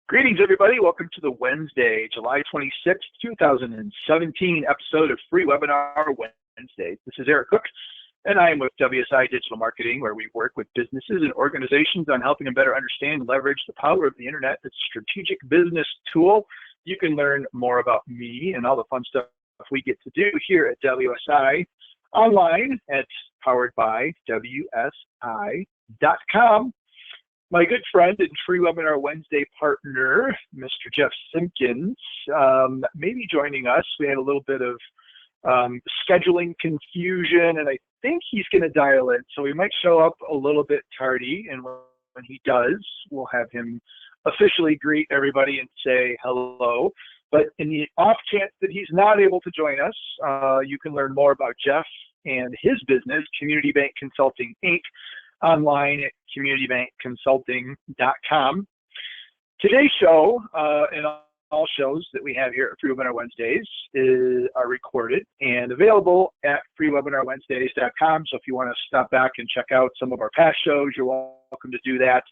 Greetings, everybody. Welcome to the Wednesday, July 26th, 2017 episode of Free Webinar Wednesday. This is Eric Cook, and I am with WSI Digital Marketing, where we work with businesses and organizations on helping them better understand and leverage the power of the internet as a strategic business tool. You can learn more about me and all the fun stuff we get to do here at WSI online at poweredbywsi.com. My good friend and Free Webinar Wednesday partner, Mr. Jeff Simpkins, may be joining us. We had a little bit of scheduling confusion, and I think he's going to dial in. So he might show up a little bit tardy, and when he does, we'll have him officially greet everybody and say hello. But in the off chance that he's not able to join us, you can learn more about Jeff and his business, Community Bank Consulting, Inc., online at communitybankconsulting.com. Today's show and all shows that we have here at Free Webinar Wednesdays are recorded and available at freewebinarwednesdays.com. So if you want to stop back and check out some of our past shows, you're welcome to do that.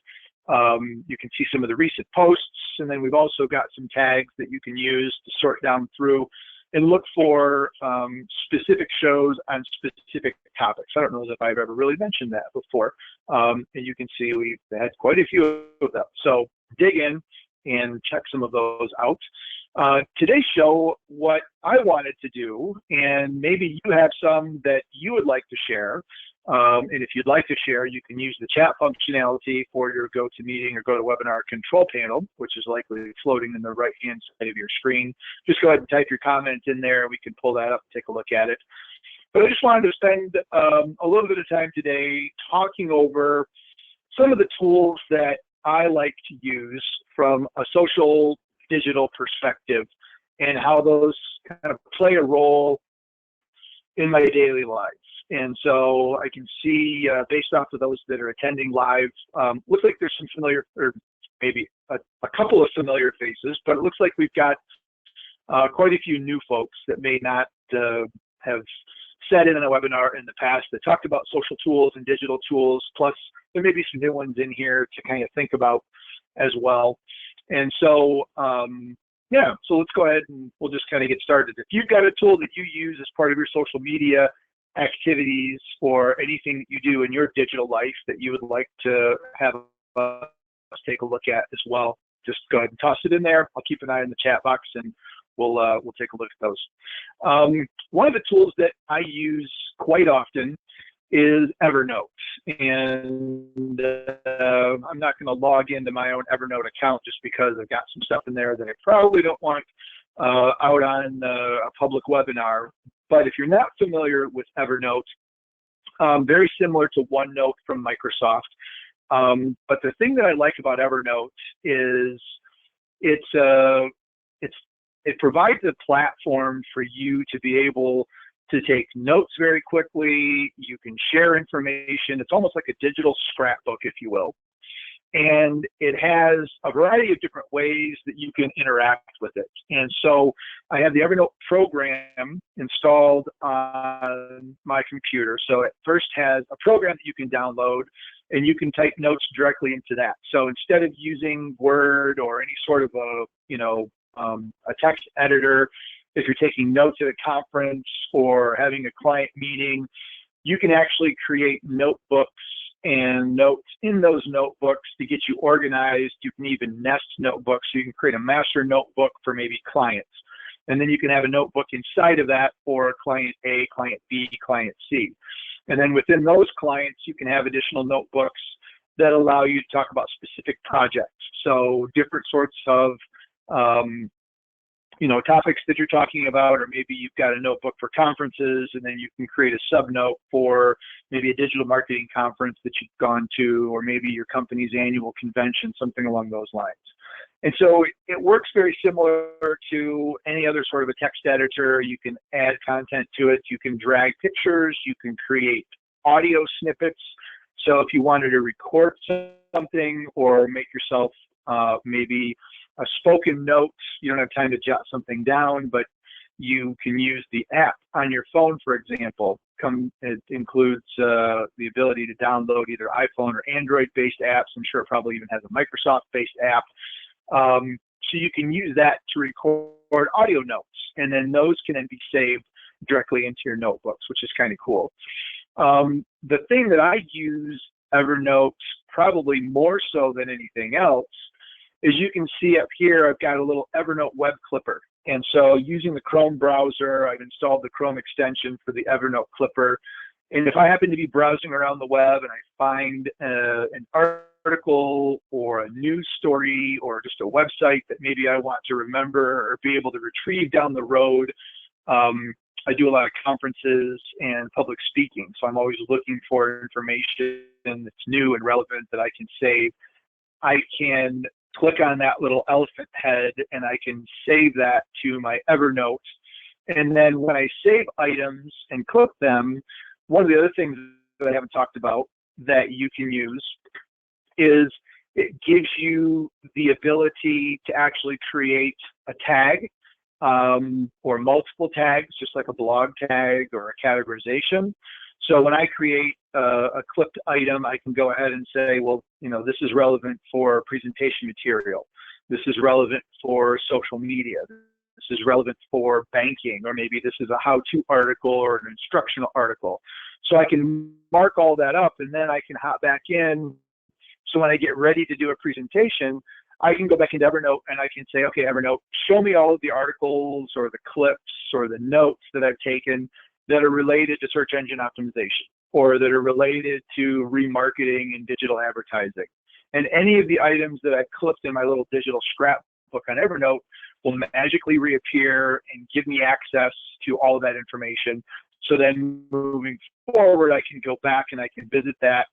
You can see some of the recent posts, and then we've also got some tags that you can use to sort down through and look for specific shows on specific topics. I don't know if I've ever really mentioned that before. And you can see we've had quite a few of them. So dig in and check some of those out. Today's show, what I wanted to do, and maybe you have some that you would like to share, and if you'd like to share, you can use the chat functionality for your GoToMeeting or GoToWebinar control panel, which is likely floating in the right-hand side of your screen. Just go ahead and type your comment in there. We can pull that up and take a look at it. But I just wanted to spend a little bit of time today talking over some of the tools that I like to use from a social digital perspective and how those kind of play a role in my daily life. And so I can see, based off of those that are attending live, looks like there's some familiar, or maybe a couple of familiar faces, but it looks like we've got quite a few new folks that may not have sat in a webinar in the past that talked about social tools and digital tools, plus there may be some new ones in here to kind of think about as well. And so, yeah, so let's go ahead and we'll just kind of get started. If you've got a tool that you use as part of your social media activities or anything that you do in your digital life that you would like to have us take a look at as well, just go ahead and toss it in there. I'll keep an eye on the chat box and we'll take a look at those. One of the tools that I use quite often is Evernote, and I'm not going to log into my own Evernote account just because I've got some stuff in there that I probably don't want out on a public webinar. But if you're not familiar with Evernote, very similar to OneNote from Microsoft. But the thing that I like about Evernote is it provides a platform for you to be able to take notes very quickly. You can share information. It's almost like a digital scrapbook, if you will. And it has a variety of different ways that you can interact with it. And so I have the Evernote program installed on my computer. So it first has a program that you can download, and you can type notes directly into that. So instead of using Word or any sort of a text editor, if you're taking notes at a conference or having a client meeting, you can actually create notebooks and notes in those notebooks to get you organized. You can even nest notebooks. So you can create a master notebook for maybe clients. And then you can have a notebook inside of that for client A, client B, client C. And then within those clients, you can have additional notebooks that allow you to talk about specific projects. So different sorts of topics that you're talking about, or maybe you've got a notebook for conferences, and then you can create a sub-note for maybe a digital marketing conference that you've gone to, or maybe your company's annual convention, something along those lines. And so it works very similar to any other sort of a text editor. You can add content to it. You can drag pictures. You can create audio snippets. So if you wanted to record something or make yourself maybe a spoken note, you don't have time to jot something down, but you can use the app on your phone, for example. It includes the ability to download either iPhone or Android-based apps. I'm sure it probably even has a Microsoft-based app So you can use that to record audio notes, and then those can then be saved directly into your notebooks, which is kind of cool. The thing that I use Evernote probably more so than anything else is you can see up here, I've got a little Evernote web clipper. And so using the Chrome browser, I've installed the Chrome extension for the Evernote clipper. And if I happen to be browsing around the web and I find an article or a news story or just a website that maybe I want to remember or be able to retrieve down the road, I do a lot of conferences and public speaking. So I'm always looking for information that's new and relevant that I can save. I can click on that little elephant head and I can save that to my Evernote. And then when I save items and click them, one of the other things that I haven't talked about that you can use is it gives you the ability to actually create a tag or multiple tags, just like a blog tag or a categorization. So when I create a clipped item, I can go ahead and say, well, this is relevant for presentation material. This is relevant for social media. This is relevant for banking, or maybe this is a how-to article or an instructional article. So I can mark all that up, and then I can hop back in. So when I get ready to do a presentation, I can go back into Evernote and I can say, okay, Evernote, show me all of the articles or the clips or the notes that I've taken that are related to search engine optimization or that are related to remarketing and digital advertising. And any of the items that I've clipped in my little digital scrapbook on Evernote will magically reappear and give me access to all of that information. So then moving forward, I can go back and I can visit that.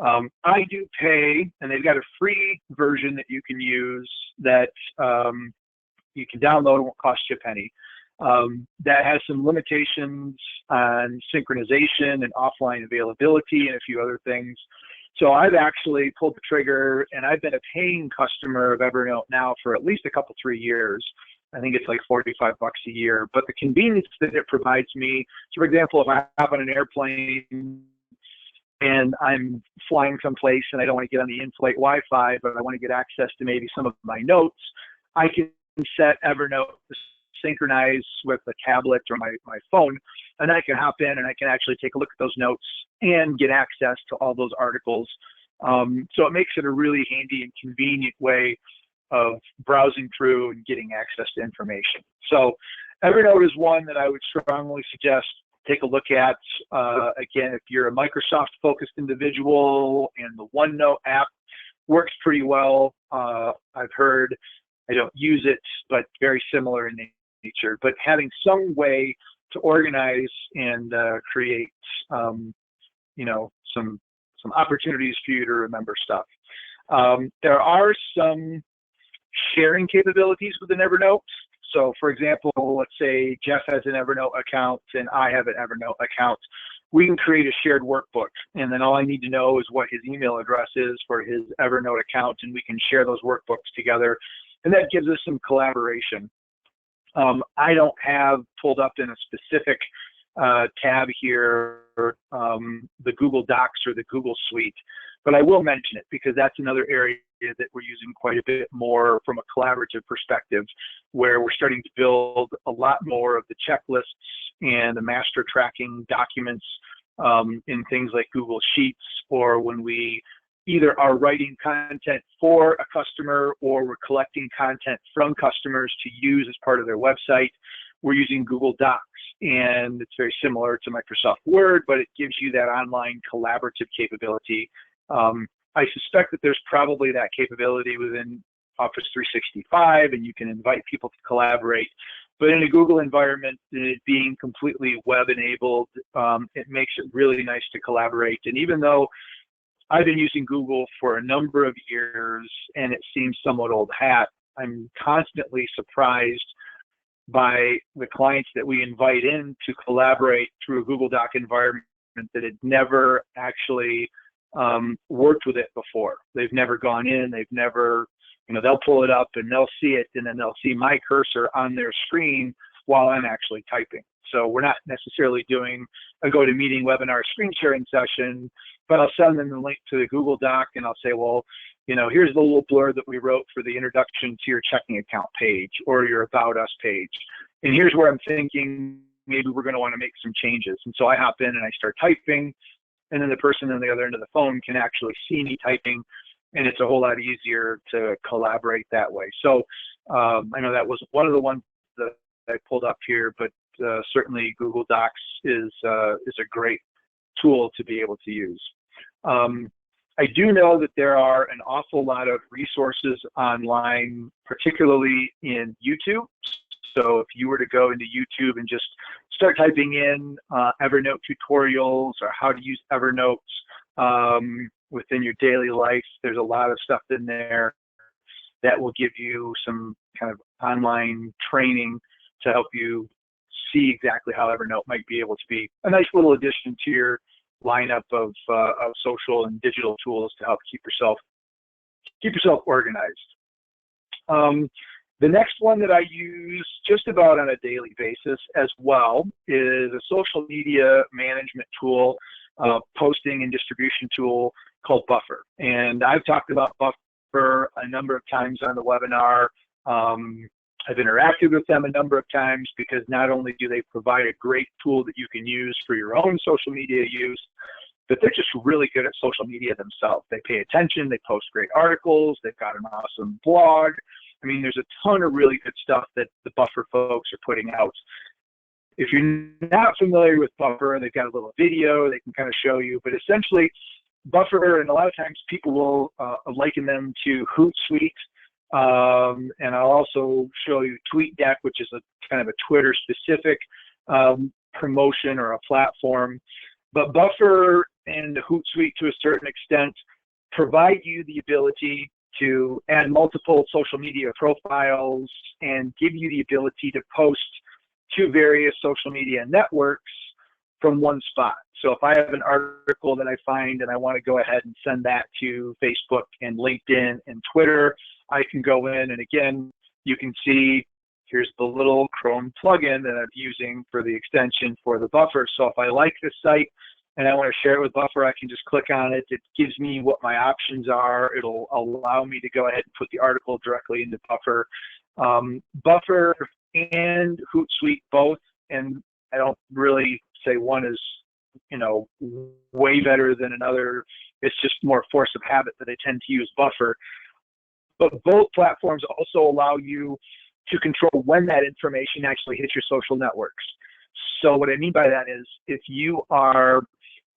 I do pay, and they've got a free version that you can use that you can download. It won't cost you a penny. That has some limitations on synchronization and offline availability and a few other things. So I've actually pulled the trigger, and I've been a paying customer of Evernote now for at least 3 years. I think it's like $45 a year. But the convenience that it provides me, so for example, if I hop on an airplane and I'm flying someplace and I don't want to get on the in-flight Wi-Fi, but I want to get access to maybe some of my notes, I can set Evernote to synchronize with a tablet or my phone, and I can hop in and I can actually take a look at those notes and get access to all those articles. So it makes it a really handy and convenient way of browsing through and getting access to information. So Evernote is one that I would strongly suggest take a look at. Again, if you're a Microsoft-focused individual, and the OneNote app works pretty well. I've heard, I don't use it, but very similar in nature. But having some way to organize and create, some opportunities for you to remember stuff. There are some sharing capabilities within Evernote. So for example, let's say Jeff has an Evernote account and I have an Evernote account. We can create a shared workbook, and then all I need to know is what his email address is for his Evernote account, and we can share those workbooks together, and that gives us some collaboration. I don't have pulled up in a specific tab here the Google Docs or the Google Suite, but I will mention it because that's another area that we're using quite a bit more from a collaborative perspective, where we're starting to build a lot more of the checklists and the master tracking documents in things like Google Sheets, or when we either are writing content for a customer or we're collecting content from customers to use as part of their website, we're using Google Docs. And it's very similar to Microsoft Word, but it gives you that online collaborative capability. I suspect that there's probably that capability within Office 365, and you can invite people to collaborate. But in a Google environment, it being completely web-enabled, it makes it really nice to collaborate. And even though I've been using Google for a number of years and it seems somewhat old hat, I'm constantly surprised by the clients that we invite in to collaborate through a Google Doc environment that had never actually worked with it before. They've never gone in, they've never, they'll pull it up and they'll see it, and then they'll see my cursor on their screen, while I'm actually typing. So we're not necessarily doing a GoToMeeting webinar screen sharing session, but I'll send them the link to the Google Doc and I'll say, well, here's the little blurb that we wrote for the introduction to your checking account page or your About Us page. And here's where I'm thinking maybe we're going to want to make some changes. And so I hop in and I start typing, and then the person on the other end of the phone can actually see me typing, and it's a whole lot easier to collaborate that way. So I know that was one of the ones that I pulled up here, but certainly Google Docs is a great tool to be able to use. I do know that there are an awful lot of resources online, particularly in YouTube. So if you were to go into YouTube and just start typing in Evernote tutorials or how to use Evernote within your daily life, there's a lot of stuff in there that will give you some kind of online training to help you see exactly how Evernote might be able to be a nice little addition to your lineup of social and digital tools to help keep yourself organized. The next one that I use just about on a daily basis as well is a social media management tool, posting and distribution tool called Buffer. And I've talked about Buffer a number of times on the webinar. I've interacted with them a number of times because not only do they provide a great tool that you can use for your own social media use, but they're just really good at social media themselves. They pay attention, they post great articles, they've got an awesome blog. I mean, there's a ton of really good stuff that the Buffer folks are putting out. If you're not familiar with Buffer, they've got a little video they can kind of show you, but essentially Buffer, and a lot of times people will liken them to Hootsuite. And I'll also show you TweetDeck, which is a kind of a Twitter specific promotion or a platform. But Buffer and Hootsuite to a certain extent provide you the ability to add multiple social media profiles and give you the ability to post to various social media networks from one spot. So if I have an article that I find and I want to go ahead and send that to Facebook and LinkedIn and Twitter, I can go in, and again, you can see here's the little Chrome plugin that I'm using for the extension for the Buffer. So if I like this site and I want to share it with Buffer, I can just click on it. It gives me what my options are. It'll allow me to go ahead and put the article directly into Buffer. Buffer and Hootsuite both, and I don't really say one is, way better than another. It's just more force of habit that I tend to use Buffer. But both platforms also allow you to control when that information actually hits your social networks. So what I mean by that is if you are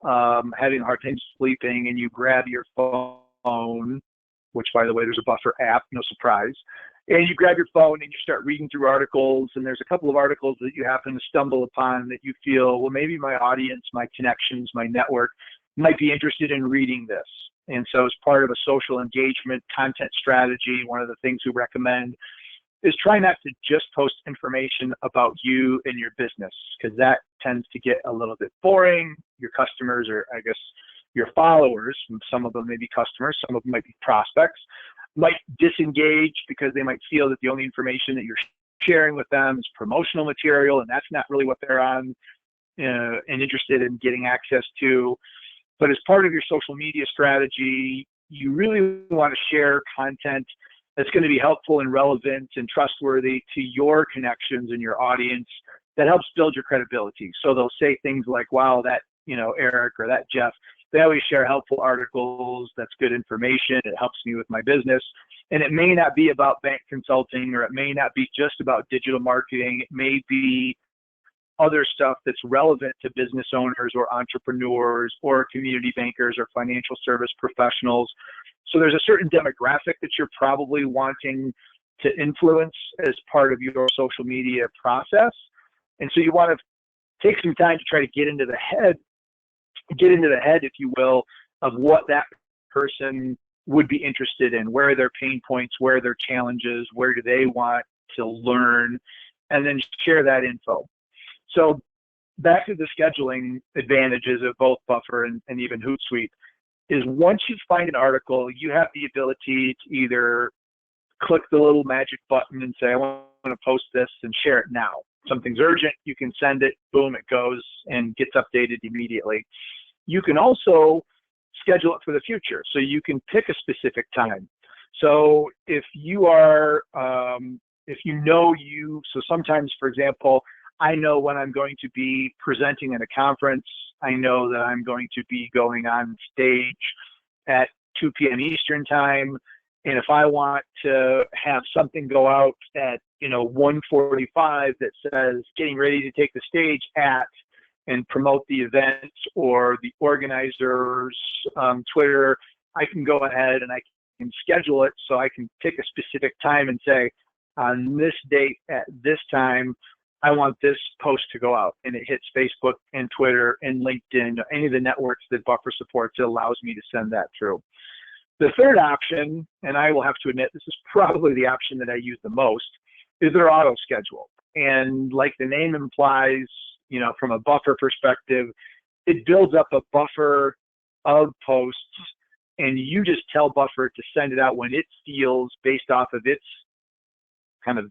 having a hard time sleeping and you grab your phone, which by the way, there's a Buffer app, no surprise, and you grab your phone and you start reading through articles, and there's a couple of articles that you happen to stumble upon that you feel, well, maybe my audience, my connections, my network might be interested in reading this. And so as part of a social engagement content strategy, one of the things we recommend is try not to just post information about you and your business, because that tends to get a little bit boring. Your customers, or I guess your followers, some of them may be customers, some of them might be prospects, might disengage because they might feel that the only information that you're sharing with them is promotional material, and that's not really what they're on and interested in getting access to. But as part of your social media strategy, you really want to share content that's going to be helpful and relevant and trustworthy to your connections and your audience that helps build your credibility. So they'll say things like, wow, that, Eric or that Jeff, they always share helpful articles. That's good information. It helps me with my business. And it may not be about bank consulting, or it may not be just about digital marketing. It may be other stuff that's relevant to business owners or entrepreneurs or community bankers or financial service professionals. So there's a certain demographic that you're probably wanting to influence as part of your social media process. And so you want to take some time to try to get into the head, if you will, of what that person would be interested in, where are their pain points, where are their challenges, where do they want to learn, and then share that info. So back to the scheduling advantages of both Buffer and even Hootsuite is once you find an article, you have the ability to either click the little magic button and say, I want to post this and share it now. something's urgent, you can send it, boom, it goes and gets updated immediately. You can also schedule it for the future. So you can pick a specific time. So if you are, so sometimes, for example, I know when I'm going to be presenting in a conference. I know that I'm going to be going on stage at 2 p.m. Eastern time. And if I want to have something go out at, 1:45 that says getting ready to take the stage at, and promote the event or the organizer's Twitter, I can go ahead and I can schedule it so I can pick a specific time and say, on this date at this time, I want this post to go out, and it hits Facebook and Twitter and LinkedIn, any of the networks that Buffer supports. It allows me to send that through. The third option, and I will have to admit this is probably the option that I use the most, is their auto schedule. And like the name implies, from a Buffer perspective, it builds up a buffer of posts, and you just tell Buffer to send it out when it feels, based off of its kind of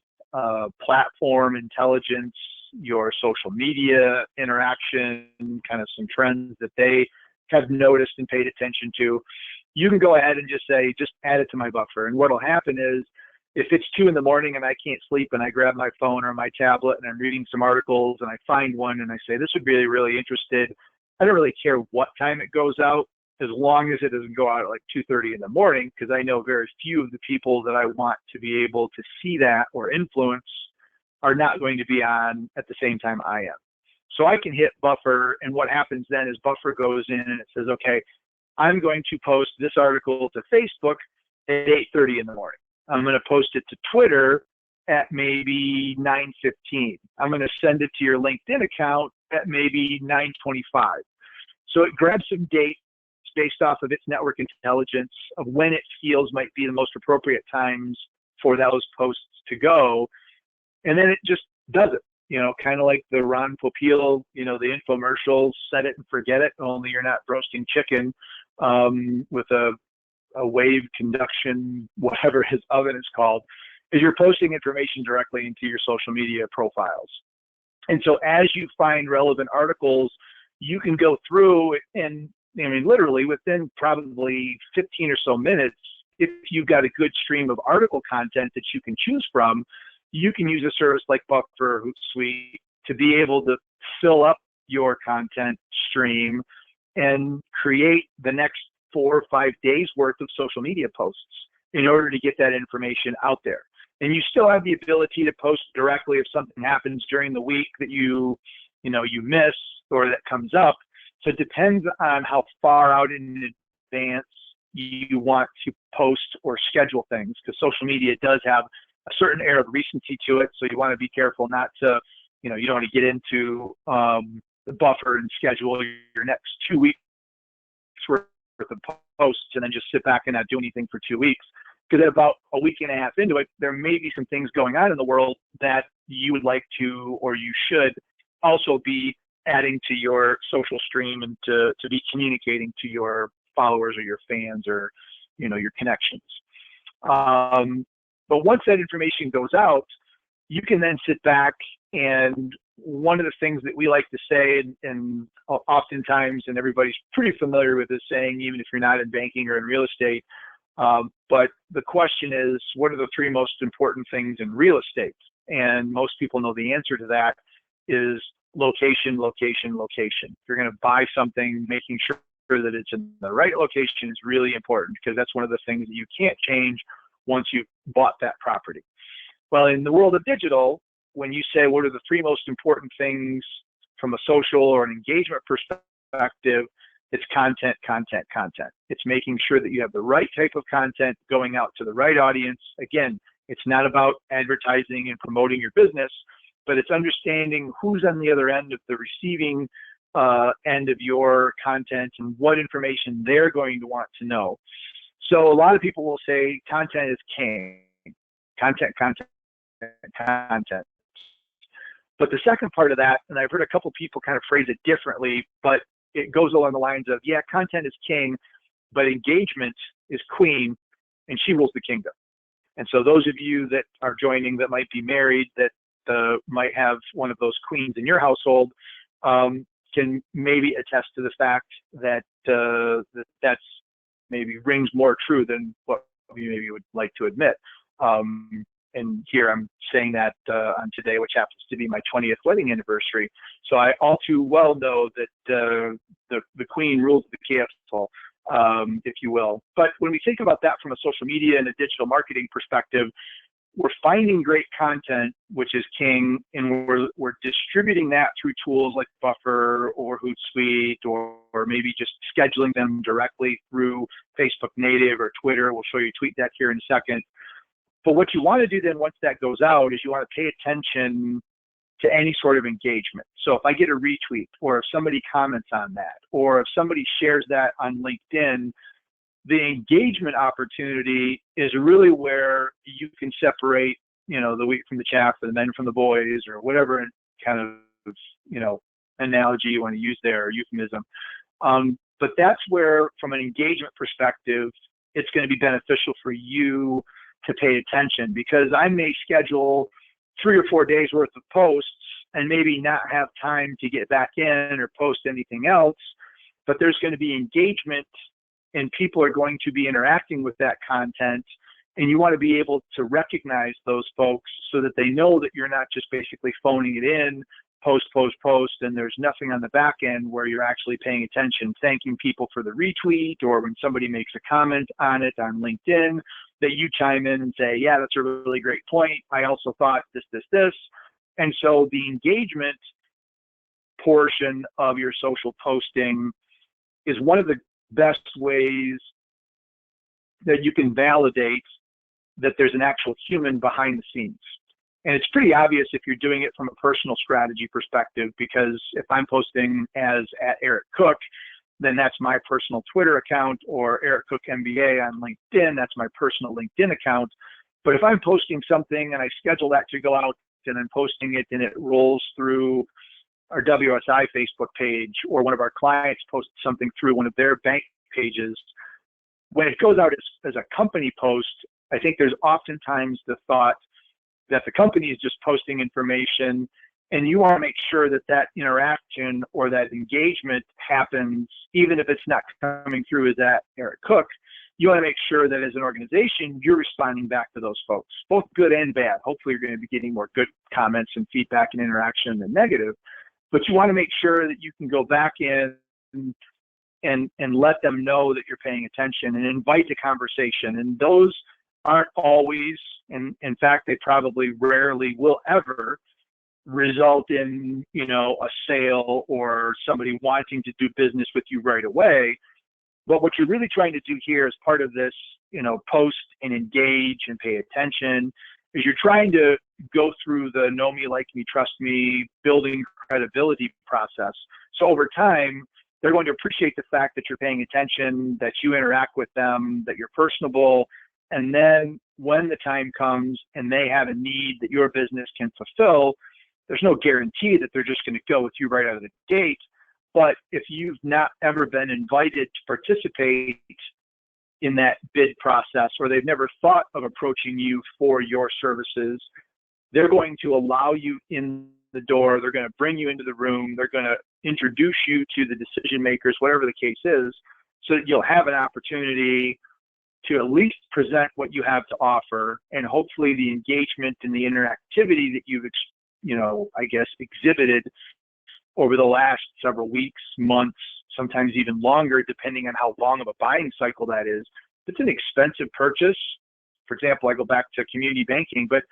platform intelligence, your social media interaction, kind of some trends that they have noticed and paid attention to. You can go ahead and just say, just add it to my buffer. And what'll happen is, if it's 2 in the morning and I can't sleep and I grab my phone or my tablet and I'm reading some articles and I find one and I say, this would be really interested, I don't really care what time it goes out, as long as it doesn't go out at like 2:30 in the morning, because I know very few of the people that I want to be able to see that or influence are not going to be on at the same time I am. So I can hit Buffer, and what happens then is Buffer goes in and it says, okay, I'm going to post this article to Facebook at 8:30 in the morning. I'm going to post it to Twitter at maybe 9:15. I'm going to send it to your LinkedIn account at maybe 9:25. So it grabs some dates based off of its network intelligence of when it feels might be the most appropriate times for those posts to go. And then it just does it, kind of like the Ron Popeil, the infomercials, set it and forget it, only you're not roasting chicken with a wave conduction, whatever his oven is called, is you're posting information directly into your social media profiles. And so as you find relevant articles, you can go through and, literally within probably 15 or so minutes, if you've got a good stream of article content that you can choose from, you can use a service like Buffer or Hootsuite to be able to fill up your content stream and create the next 4 or 5 days worth of social media posts in order to get that information out there. And you still have the ability to post directly if something happens during the week that you miss or that comes up. So it depends on how far out in advance you want to post or schedule things, because social media does have a certain air of recency to it. So you want to be careful not to, you don't want to get into the Buffer and schedule your next 2 weeks worth of posts and then just sit back and not do anything for 2 weeks. Because at about a week and a half into it, there may be some things going on in the world that you would like to, or you should also be adding to your social stream and to be communicating to your followers or your fans or, your connections. But once that information goes out, you can then sit back, and one of the things that we like to say, and oftentimes, and everybody's pretty familiar with this saying, even if you're not in banking or in real estate, but the question is, what are the 3 most important things in real estate? And most people know the answer to that is location, location, location. If you're going to buy something, making sure that it's in the right location is really important, because that's one of the things that you can't change once you've bought that property. Well, in the world of digital, when you say what are the 3 most important things from a social or an engagement perspective, it's content, content, content. It's making sure that you have the right type of content going out to the right audience. Again, it's not about advertising and promoting your business, but it's understanding who's on the other end of the receiving end of your content and what information they're going to want to know. So a lot of people will say content is king. Content, content, content. But the second part of that, and I've heard a couple people kind of phrase it differently, but it goes along the lines of, yeah, content is king, but engagement is queen, and she rules the kingdom. And so those of you that are joining that might be married, that might have one of those queens in your household can maybe attest to the fact that that's maybe rings more true than what you maybe would like to admit. And here I'm saying that on today, which happens to be my 20th wedding anniversary. So I all too well know that the queen rules the castle, if you will. But when we think about that from a social media and a digital marketing perspective, we're finding great content, which is king, and we're distributing that through tools like Buffer or Hootsuite, or maybe just scheduling them directly through Facebook Native or Twitter. We'll show you TweetDeck here in a second. But what you want to do then once that goes out is you want to pay attention to any sort of engagement. So if I get a retweet, or if somebody comments on that, or if somebody shares that on LinkedIn, the engagement opportunity is really where you can separate, the wheat from the chaff, or the men from the boys, or whatever kind of, analogy you want to use there, or euphemism. But that's where, from an engagement perspective, it's going to be beneficial for you to pay attention, because I may schedule 3 or 4 days worth of posts and maybe not have time to get back in or post anything else, but there's going to be engagement and people are going to be interacting with that content, and you want to be able to recognize those folks so that they know that you're not just basically phoning it in, post, and there's nothing on the back end where you're actually paying attention, thanking people for the retweet, or when somebody makes a comment on it on LinkedIn, that you chime in and say, yeah, that's a really great point. I also thought this. And so the engagement portion of your social posting is one of the best ways that you can validate that there's an actual human behind the scenes. And it's pretty obvious if you're doing it from a personal strategy perspective, because if I'm posting as @EricCook, then that's my personal Twitter account, or Eric Cook MBA on LinkedIn, that's my personal LinkedIn account. But if I'm posting something and I schedule that to go out and I'm posting it and it rolls through our WSI Facebook page, or one of our clients posts something through one of their bank pages, when it goes out as a company post, I think there's oftentimes the thought that the company is just posting information, and you want to make sure that that interaction or that engagement happens, even if it's not coming through as that Eric Cook. You want to make sure that as an organization, you're responding back to those folks, both good and bad. Hopefully, you're going to be getting more good comments and feedback and interaction than negative. But you want to make sure that you can go back in and let them know that you're paying attention and invite the conversation. And those aren't always, and in fact, they probably rarely will ever result in, a sale or somebody wanting to do business with you right away. But what you're really trying to do here as part of this, post and engage and pay attention, is you're trying to go through the know me, like me, trust me, building credibility process. So over time, they're going to appreciate the fact that you're paying attention, that you interact with them, that you're personable. And then when the time comes and they have a need that your business can fulfill, there's no guarantee that they're just going to go with you right out of the gate. But if you've not ever been invited to participate in that bid process, or they've never thought of approaching you for your services, they're going to allow you in the door. They're going to bring you into the room. They're going to introduce you to the decision makers, whatever the case is, so that you'll have an opportunity to at least present what you have to offer, and hopefully the engagement and the interactivity that you've, exhibited over the last several weeks, months, sometimes even longer, depending on how long of a buying cycle that is. It's an expensive purchase. For example, I go back to community banking, but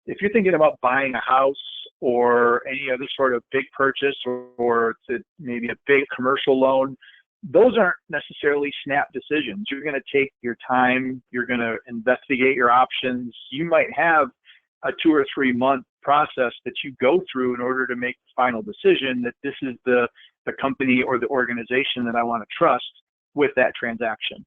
if you're thinking about buying a house or any other sort of big purchase, or maybe a big commercial loan, those aren't necessarily snap decisions. You're going to take your time. You're going to investigate your options. You might have a 2 or 3 month process that you go through in order to make the final decision that this is the company or the organization that I want to trust with that transaction.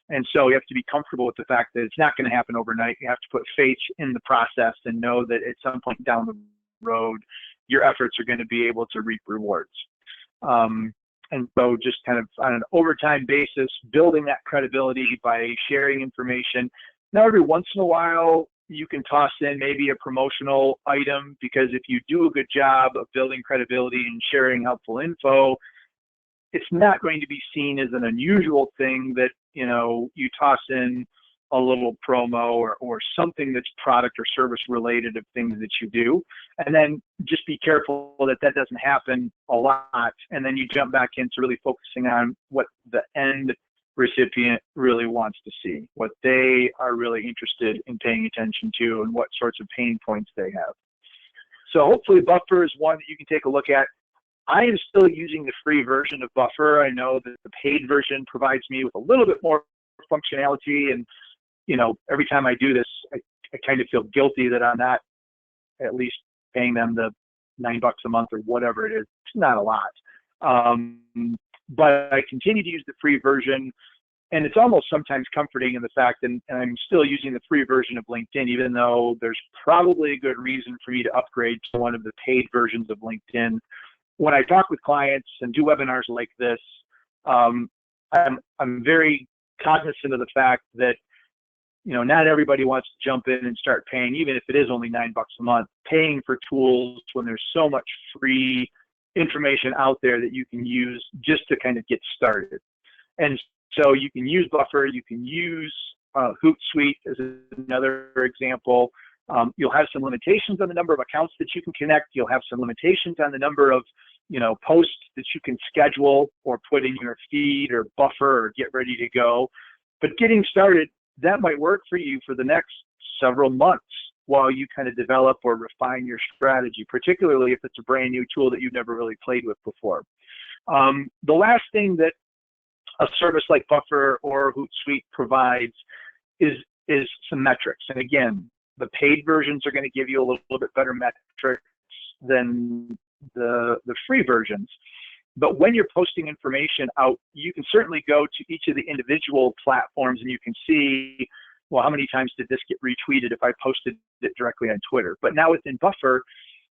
And so you have to be comfortable with the fact that it's not going to happen overnight. You have to put faith in the process and know that at some point down the road, your efforts are going to be able to reap rewards. And so just kind of on an overtime basis, building that credibility by sharing information. Now, every once in a while, you can toss in maybe a promotional item, because if you do a good job of building credibility and sharing helpful info, it's not going to be seen as an unusual thing that, you know, you toss in a little promo or something that's product or service related of things that you do. And then just be careful that that doesn't happen a lot. And then you jump back into really focusing on what the end recipient really wants to see, what they are really interested in paying attention to, and what sorts of pain points they have. So hopefully Buffer is one that you can take a look at. I am still using the free version of Buffer. I know that the paid version provides me with a little bit more functionality, and you know, every time I do this, I kind of feel guilty that I'm not at least paying them the $9 a month or whatever it is. It's not a lot. But I continue to use the free version, and it's almost sometimes comforting in the fact that and I'm still using the free version of LinkedIn, even though there's probably a good reason for me to upgrade to one of the paid versions of LinkedIn. When I talk with clients and do webinars like this, I'm very cognizant of the fact that, you know, not everybody wants to jump in and start paying, even if it is only $9 a month, paying for tools when there's so much free information out there that you can use just to kind of get started. And so you can use Buffer, you can use Hootsuite as another example. You'll have some limitations on the number of accounts that you can connect. You'll have some limitations on the number of, you know, posts that you can schedule or put in your feed or buffer or get ready to go. But getting started, that might work for you for the next several months while you kind of develop or refine your strategy, particularly if it's a brand new tool that you've never really played with before. The last thing that a service like Buffer or Hootsuite provides is some metrics. And again, the paid versions are going to give you a little bit better metrics than the free versions. But when you're posting information out, you can certainly go to each of the individual platforms and you can see, well, how many times did this get retweeted if I posted it directly on Twitter? But now within Buffer,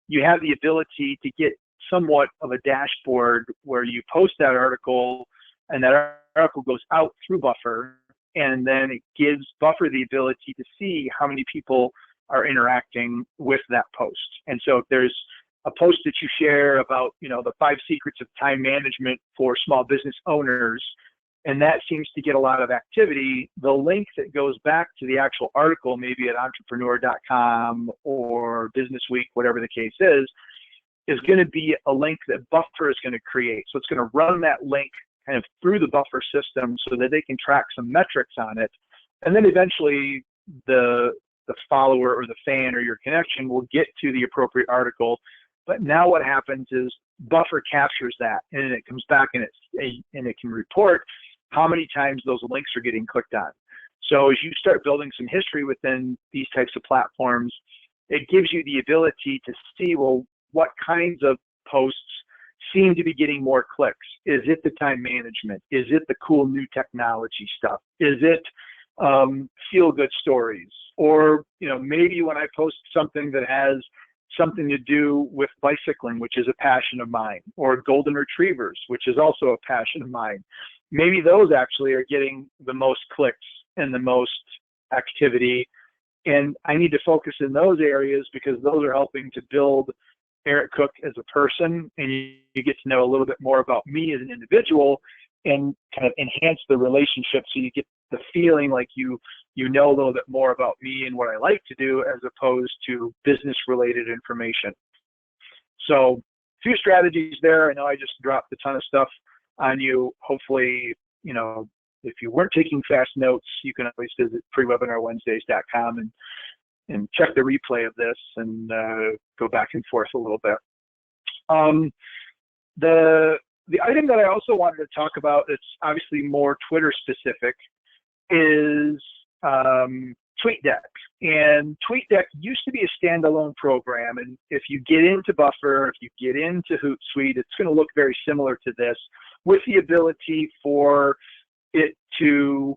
you have the ability to get somewhat of a dashboard where you post that article and that article goes out through Buffer, and then it gives Buffer the ability to see how many people are interacting with that post. And so if there's a post that you share about, you know, the 5 secrets of time management for small business owners, and that seems to get a lot of activity, the link that goes back to the actual article, maybe at entrepreneur.com or Businessweek, whatever the case is going to be a link that Buffer is going to create. So it's going to run that link kind of through the Buffer system so that they can track some metrics on it. And then eventually the follower or the fan or your connection will get to the appropriate article. But now what happens is Buffer captures that, and it comes back and it can report how many times those links are getting clicked on. So as you start building some history within these types of platforms, it gives you the ability to see, well, what kinds of posts seem to be getting more clicks. Is it the time management? Is it the cool new technology stuff? Is it feel-good stories? Or, you know, maybe when I post something that has something to do with bicycling, which is a passion of mine, or golden retrievers, which is also a passion of mine, maybe those actually are getting the most clicks and the most activity. And I need to focus in those areas because those are helping to build Eric Cook as a person, and you get to know a little bit more about me as an individual and kind of enhance the relationship, so you get the feeling like you know a little bit more about me and what I like to do as opposed to business related information. So a few strategies there. I know I just dropped a ton of stuff on you. Hopefully, you know, if you weren't taking fast notes, you can always visit freewebinarwednesdays.com and check the replay of this and go back and forth a little bit. The item that I also wanted to talk about that's obviously more Twitter specific is TweetDeck. And TweetDeck used to be a standalone program, and if you get into Buffer, if you get into Hootsuite, it's going to look very similar to this, with the ability for it to,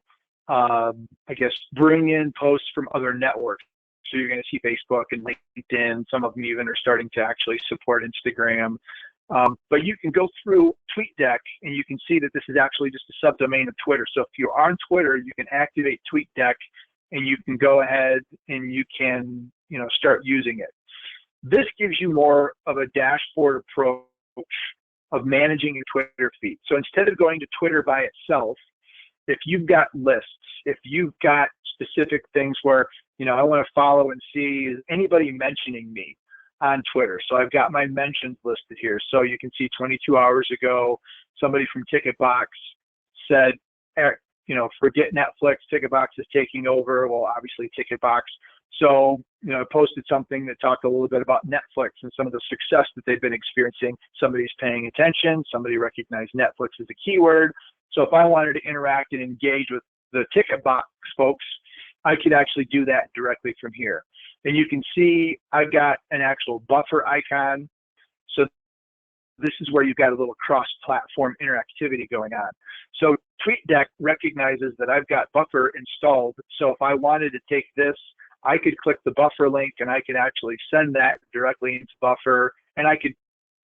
I guess, bring in posts from other networks. So you're going to see Facebook and LinkedIn. Some of them even are starting to actually support Instagram. But you can go through TweetDeck and you can see that this is actually just a subdomain of Twitter. So if you're on Twitter, you can activate TweetDeck and you can go ahead and you can, start using it. This gives you more of a dashboard approach of managing your Twitter feed. So instead of going to Twitter by itself, if you've got lists, if you've got specific things where, I want to follow and see, is anybody mentioning me on Twitter? So I've got my mentions listed here. So you can see 22 hours ago, somebody from TicketBox said, forget Netflix, TicketBox is taking over. Well, obviously TicketBox. So, I posted something that talked a little bit about Netflix and some of the success that they've been experiencing. Somebody's paying attention. Somebody recognized Netflix as a keyword. So if I wanted to interact and engage with the TicketBox folks, I could actually do that directly from here. And you can see I've got an actual buffer icon. So this is where you've got a little cross-platform interactivity going on. So TweetDeck recognizes that I've got Buffer installed. So if I wanted to take this, I could click the Buffer link and I could actually send that directly into Buffer, and I could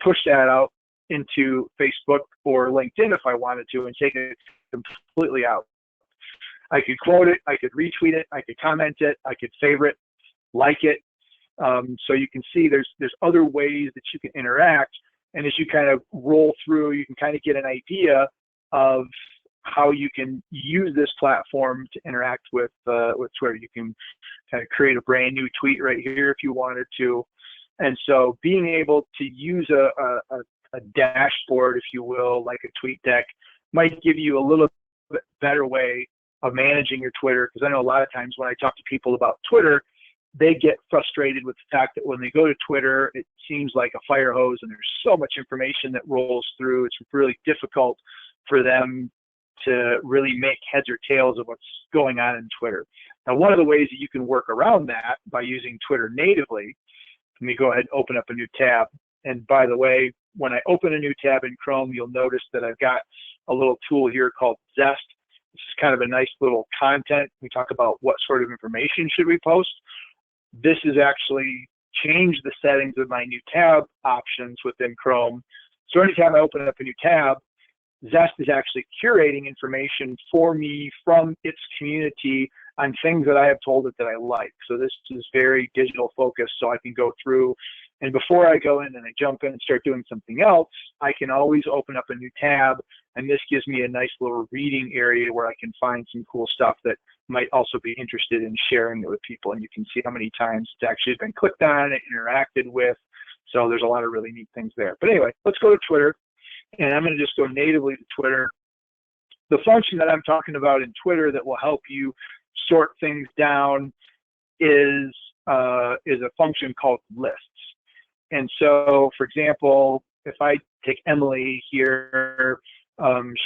push that out into Facebook or LinkedIn if I wanted to and take it completely out. I could quote it, I could retweet it, I could comment it, I could favorite, like it. So you can see there's other ways that you can interact. And as you kind of roll through, you can kind of get an idea of how you can use this platform to interact with Twitter. You can kind of create a brand new tweet right here if you wanted to. And so being able to use a dashboard, if you will, like a TweetDeck, might give you a little bit better way of managing your Twitter. Because I know a lot of times when I talk to people about Twitter, they get frustrated with the fact that when they go to Twitter, it seems like a fire hose and there's so much information that rolls through. It's really difficult for them to really make heads or tails of what's going on in Twitter. Now, one of the ways that you can work around that by using Twitter natively, let me go ahead and open up a new tab. And by the way, when I open a new tab in Chrome, you'll notice that I've got a little tool here called Zest. This is kind of a nice little content. We talk about what sort of information should we post. This has actually changed the settings of my new tab options within Chrome. So anytime I open up a new tab, Zest is actually curating information for me from its community on things that I have told it that I like. So this is very digital focused, so I can go through, and before I go in and I jump in and start doing something else, I can always open up a new tab, and this gives me a nice little reading area where I can find some cool stuff that might also be interested in sharing it with people. And you can see how many times it's actually been clicked on and interacted with. So there's a lot of really neat things there. But anyway, let's go to Twitter. And I'm going to just go natively to Twitter. The function that I'm talking about in Twitter that will help you sort things down is a function called lists. And so, for example, if I take Emily here,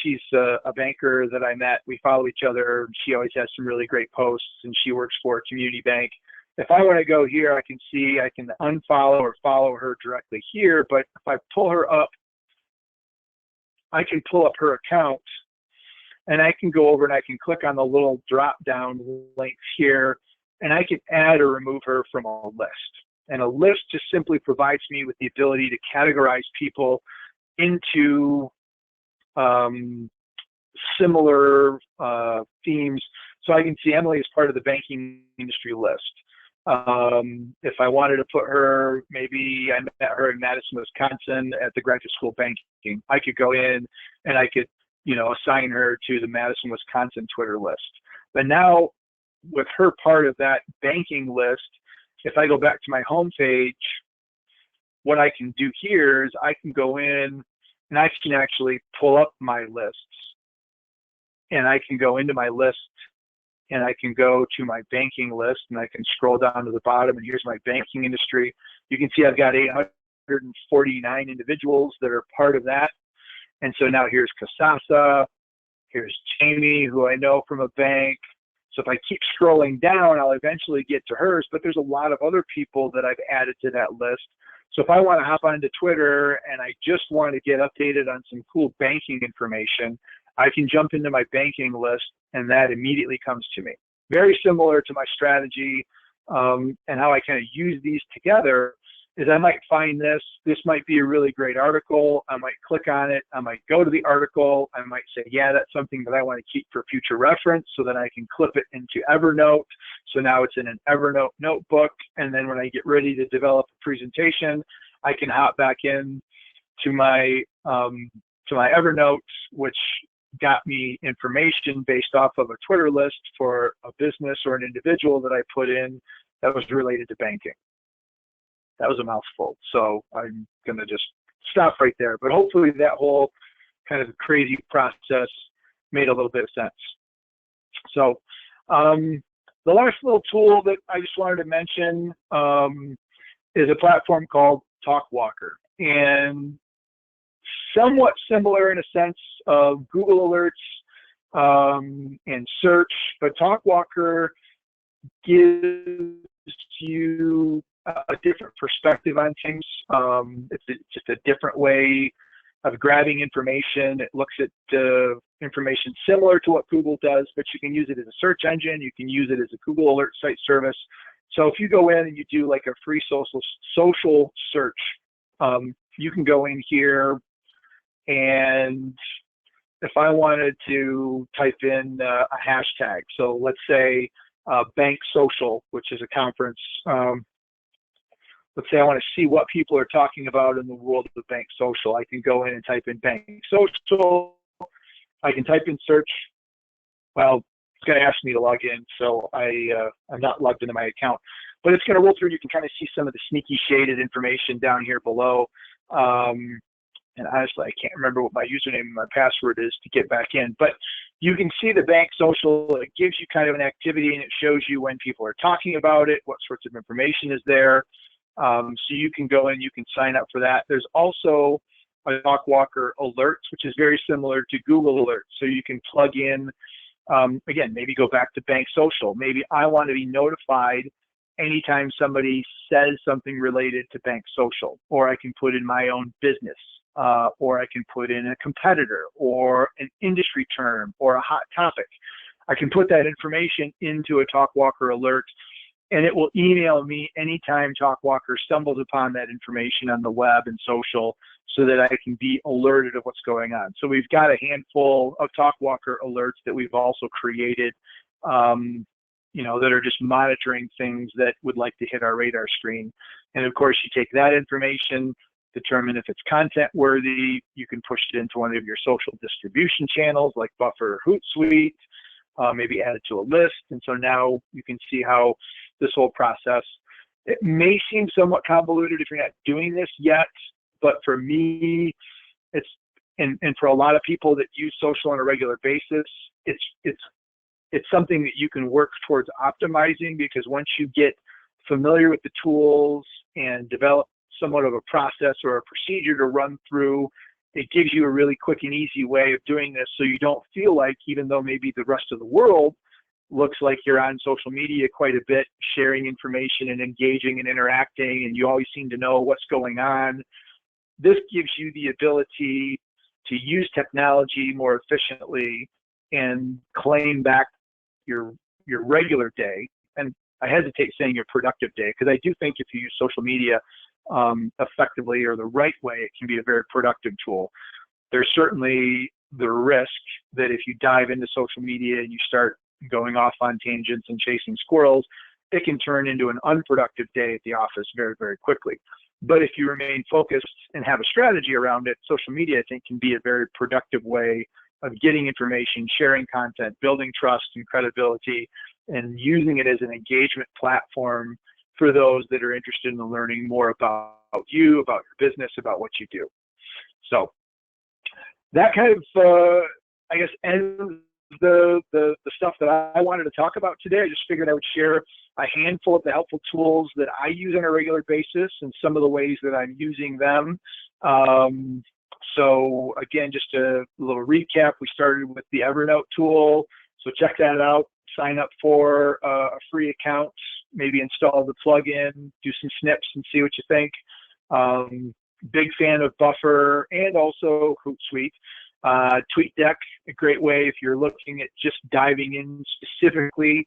she's a banker that I met. We follow each other. She always has some really great posts, and she works for a community bank. If I want to go here, I can see I can unfollow or follow her directly here. But if I pull her up, I can pull up her account, and I can go over and I can click on the little drop-down links here, and I can add or remove her from a list. And a list just simply provides me with the ability to categorize people into similar themes. So I can see Emily is part of the banking industry list. If I wanted to put her, maybe I met her in Madison, Wisconsin at the Graduate School of Banking, I could go in and I could, assign her to the Madison, Wisconsin Twitter list. But now with her part of that banking list, if I go back to my home page, what I can do here is I can go in and I can actually pull up my lists, and I can go into my list and I can go to my banking list and I can scroll down to the bottom, and here's my banking industry. You can see I've got 849 individuals that are part of that. And so now here's Kasasa, here's Jamie, who I know from a bank. So if I keep scrolling down, I'll eventually get to hers, but there's a lot of other people that I've added to that list. So if I want to hop onto Twitter and I just want to get updated on some cool banking information, I can jump into my banking list and that immediately comes to me. Very similar to my strategy and how I kind of use these together is I might find this might be a really great article. I might click on it. I might go to the article. I might say, yeah, that's something that I want to keep for future reference, so that I can clip it into Evernote So now it's in an Evernote notebook. And then when I get ready to develop a presentation, I can hop back in to my Evernote, which got me information based off of a Twitter list for a business or an individual that I put in that was related to banking. That was a mouthful, so I'm going to just stop right there. But hopefully that whole kind of crazy process made a little bit of sense. So the last little tool that I just wanted to mention is a platform called TalkWalker. And somewhat similar in a sense of Google Alerts and search, but TalkWalker gives you a different perspective on things. It's just a different way of grabbing information. It looks at information similar to what Google does, but you can use it as a search engine. You can use it as a Google Alert site service. So if you go in and you do like a free social search, you can go in here, and if I wanted to type in a hashtag, so let's say Bank Social, which is a conference. Let's say I want to see what people are talking about in the world of Bank Social. I can go in and type in Bank Social. I can type in search. Well, it's going to ask me to log in, so I'm not logged into my account. But it's going to roll through. You can kind of see some of the sneaky shaded information down here below. And honestly, I can't remember what my username and my password is to get back in. But you can see the Bank Social. It gives you kind of an activity, and it shows you when people are talking about it, what sorts of information is there. So you can go in, you can sign up for that. There's also a TalkWalker Alerts, which is very similar to Google Alerts. So you can plug in, again, maybe go back to Bank Social. Maybe I want to be notified anytime somebody says something related to Bank Social, or I can put in my own business, or I can put in a competitor or an industry term or a hot topic. I can put that information into a TalkWalker Alert, and it will email me anytime TalkWalker stumbles upon that information on the web and social, so that I can be alerted of what's going on. So we've got a handful of TalkWalker alerts that we've also created, that are just monitoring things that would like to hit our radar screen. And of course, you take that information, determine if it's content worthy. You can push it into one of your social distribution channels like Buffer or Hootsuite, maybe add it to a list. And so now you can see how this whole process, it may seem somewhat convoluted if you're not doing this yet, but for me, it's, and for a lot of people that use social on a regular basis, it's something that you can work towards optimizing, because once you get familiar with the tools and develop somewhat of a process or a procedure to run through, it gives you a really quick and easy way of doing this, so you don't feel like, even though maybe the rest of the world looks like you're on social media quite a bit, sharing information and engaging and interacting, and you always seem to know what's going on, this gives you the ability to use technology more efficiently and claim back your regular day. And I hesitate saying your productive day, because I do think if you use social media effectively or the right way, it can be a very productive tool. There's certainly the risk that if you dive into social media and you start going off on tangents and chasing squirrels, it can turn into an unproductive day at the office very, very quickly. But if you remain focused and have a strategy around it, social media, I think, can be a very productive way of getting information, sharing content, building trust and credibility, and using it as an engagement platform for those that are interested in learning more about you, about your business, about what you do. So that kind of, I guess, ends the stuff that I wanted to talk about today. I just figured I would share a handful of the helpful tools that I use on a regular basis and some of the ways that I'm using them. So again, just a little recap. We started with the Evernote tool. So check that out. Sign up for a free account, maybe install the plugin, do some snips and see what you think. Big fan of Buffer and also Hootsuite. TweetDeck, a great way if you're looking at just diving in specifically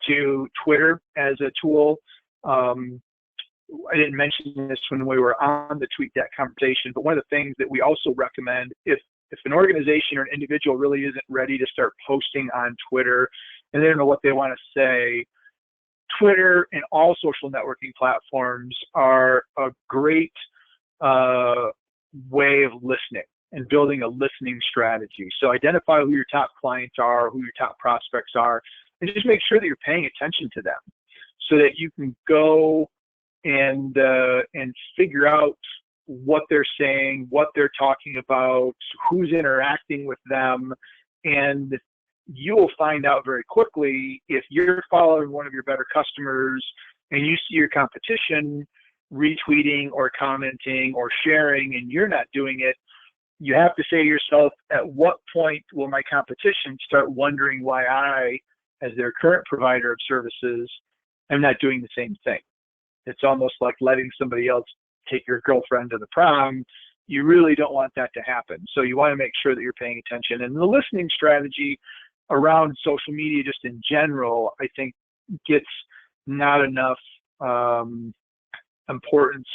to Twitter as a tool. I didn't mention this when we were on the TweetDeck conversation, but one of the things that we also recommend, if an organization or an individual really isn't ready to start posting on Twitter and they don't know what they want to say, Twitter and all social networking platforms are a great way of listening and building a listening strategy. So identify who your top clients are, who your top prospects are, and just make sure that you're paying attention to them so that you can go and figure out what they're saying, what they're talking about, who's interacting with them, and you will find out very quickly if you're following one of your better customers and you see your competition retweeting or commenting or sharing and you're not doing it. You have to say to yourself, at what point will my competition start wondering why I, as their current provider of services, am not doing the same thing? It's almost like letting somebody else take your girlfriend to the prom. You really don't want that to happen. So you want to make sure that you're paying attention. And the listening strategy around social media just in general, I think gets not enough importance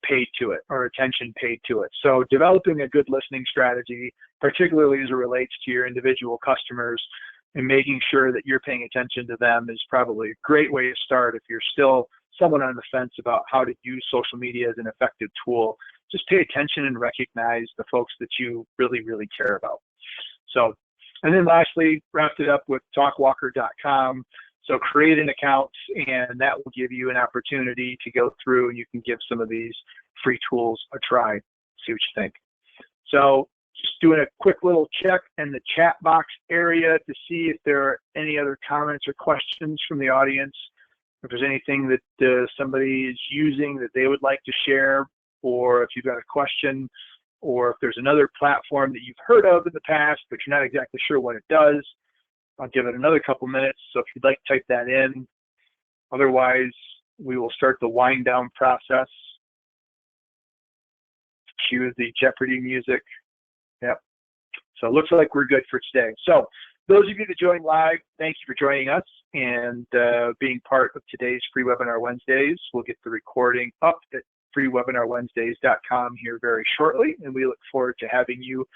paid to it or attention paid to it. So developing a good listening strategy, particularly as it relates to your individual customers and making sure that you're paying attention to them, is probably a great way to start if you're still someone on the fence about how to use social media as an effective tool. Just pay attention and recognize the folks that you really, really care about. So, and then lastly, wrapped it up with talkwalker.com. So create an account, and that will give you an opportunity to go through and you can give some of these free tools a try, see what you think. So just doing a quick little check in the chat box area to see if there are any other comments or questions from the audience. If there's anything that somebody is using that they would like to share, or if you've got a question, or if there's another platform that you've heard of in the past, but you're not exactly sure what it does, I'll give it another couple minutes. So if you'd like to type that in, otherwise we will start the wind down process. Cue the Jeopardy music. Yep. So it looks like we're good for today. So those of you that joined live, thank you for joining us and being part of today's Free Webinar Wednesdays. We'll get the recording up at freewebinarwednesdays.com here very shortly, and we look forward to having you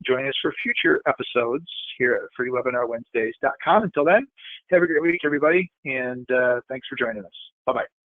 join us for future episodes here at freewebinarwednesdays.com. Until then, have a great week, everybody, and thanks for joining us. Bye-bye.